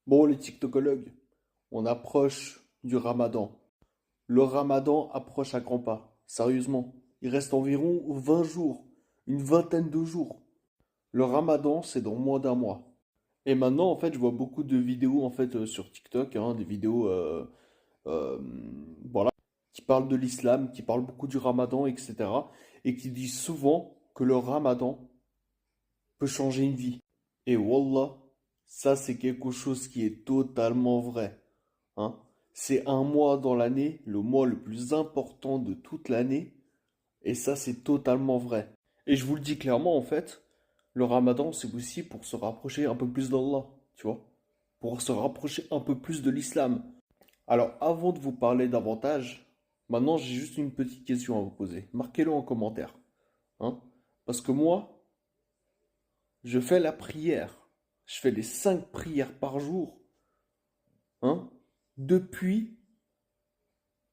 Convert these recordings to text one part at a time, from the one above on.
Bon, les TikTokologues, on approche du Ramadan. Le Ramadan approche à grands pas. Sérieusement, il reste environ 20 jours, une vingtaine de jours. Le Ramadan, c'est dans moins d'un mois. Et maintenant, en fait, je vois beaucoup de vidéos en fait sur TikTok, hein, des vidéos euh, voilà, qui parlent de l'islam, qui parlent beaucoup du Ramadan, etc. Et qui disent souvent que le Ramadan peut changer une vie. Et Wallah, ça c'est quelque chose qui est totalement vrai. Hein. C'est un mois dans l'année, le mois le plus important de toute l'année, et ça c'est totalement vrai. Et je vous le dis clairement en fait, le Ramadan c'est aussi pour se rapprocher un peu plus d'Allah, tu vois, pour se rapprocher un peu plus de l'islam. Alors avant de vous parler davantage, maintenant j'ai juste une petite question à vous poser. Marquez-le en commentaire, hein, parce que moi, je fais la prière, je fais les 5 prières par jour, hein, depuis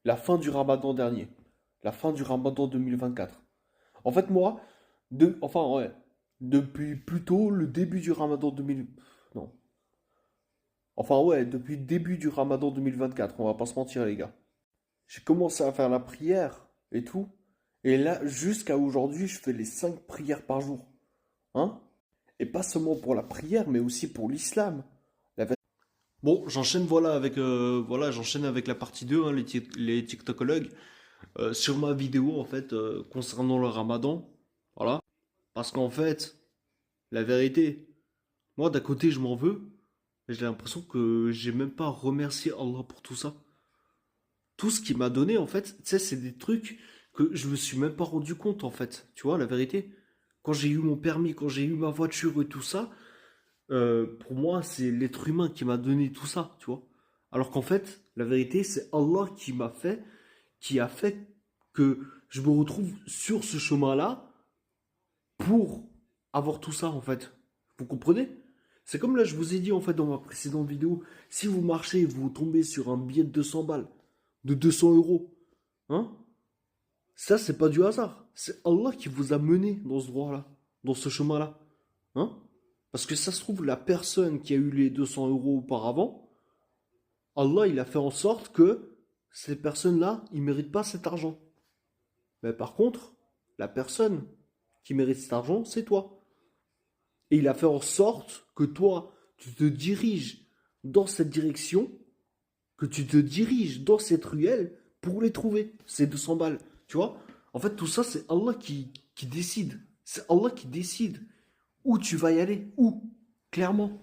la fin du Ramadan dernier, la fin du Ramadan 2024. En fait, moi, enfin, ouais, depuis plutôt le début du Ramadan 2000, non, enfin, ouais, depuis le début du Ramadan 2024, on va pas se mentir, les gars. J'ai commencé à faire la prière et tout, et là, jusqu'à aujourd'hui, je fais les 5 prières par jour, hein, et pas seulement pour la prière, mais aussi pour l'islam. La Bon, j'enchaîne avec la partie 2, hein, les TikTokologues. Sur ma vidéo en fait concernant le Ramadan, voilà, parce qu'en fait, la vérité, moi d'un côté je m'en veux, mais j'ai l'impression que j'ai même pas remercié Allah pour tout ça. Tout ce qu'il m'a donné en fait, tu sais, c'est des trucs que je me suis même pas rendu compte en fait, tu vois la vérité. Quand j'ai eu mon permis, quand j'ai eu ma voiture et tout ça, pour moi c'est l'être humain qui m'a donné tout ça, tu vois. Alors qu'en fait, la vérité, c'est Allah qui a fait que je me retrouve sur ce chemin-là pour avoir tout ça, en fait. Vous comprenez? C'est comme là, je vous ai dit, en fait, dans ma précédente vidéo, si vous marchez et vous tombez sur un billet de 200 balles, de 200 euros, hein? Ça, c'est pas du hasard. C'est Allah qui vous a mené dans ce droit-là, dans ce chemin-là. Hein? Parce que ça se trouve, la personne qui a eu les 200 euros auparavant, Allah, il a fait en sorte que ces personnes-là, ils méritent pas cet argent. Mais par contre, la personne qui mérite cet argent, c'est toi. Et il a fait en sorte que toi, tu te diriges dans cette direction, que tu te diriges dans cette ruelle pour les trouver, ces 200 balles. Tu vois? En fait, tout ça, c'est Allah qui décide. C'est Allah qui décide où tu vas y aller. Où? Clairement.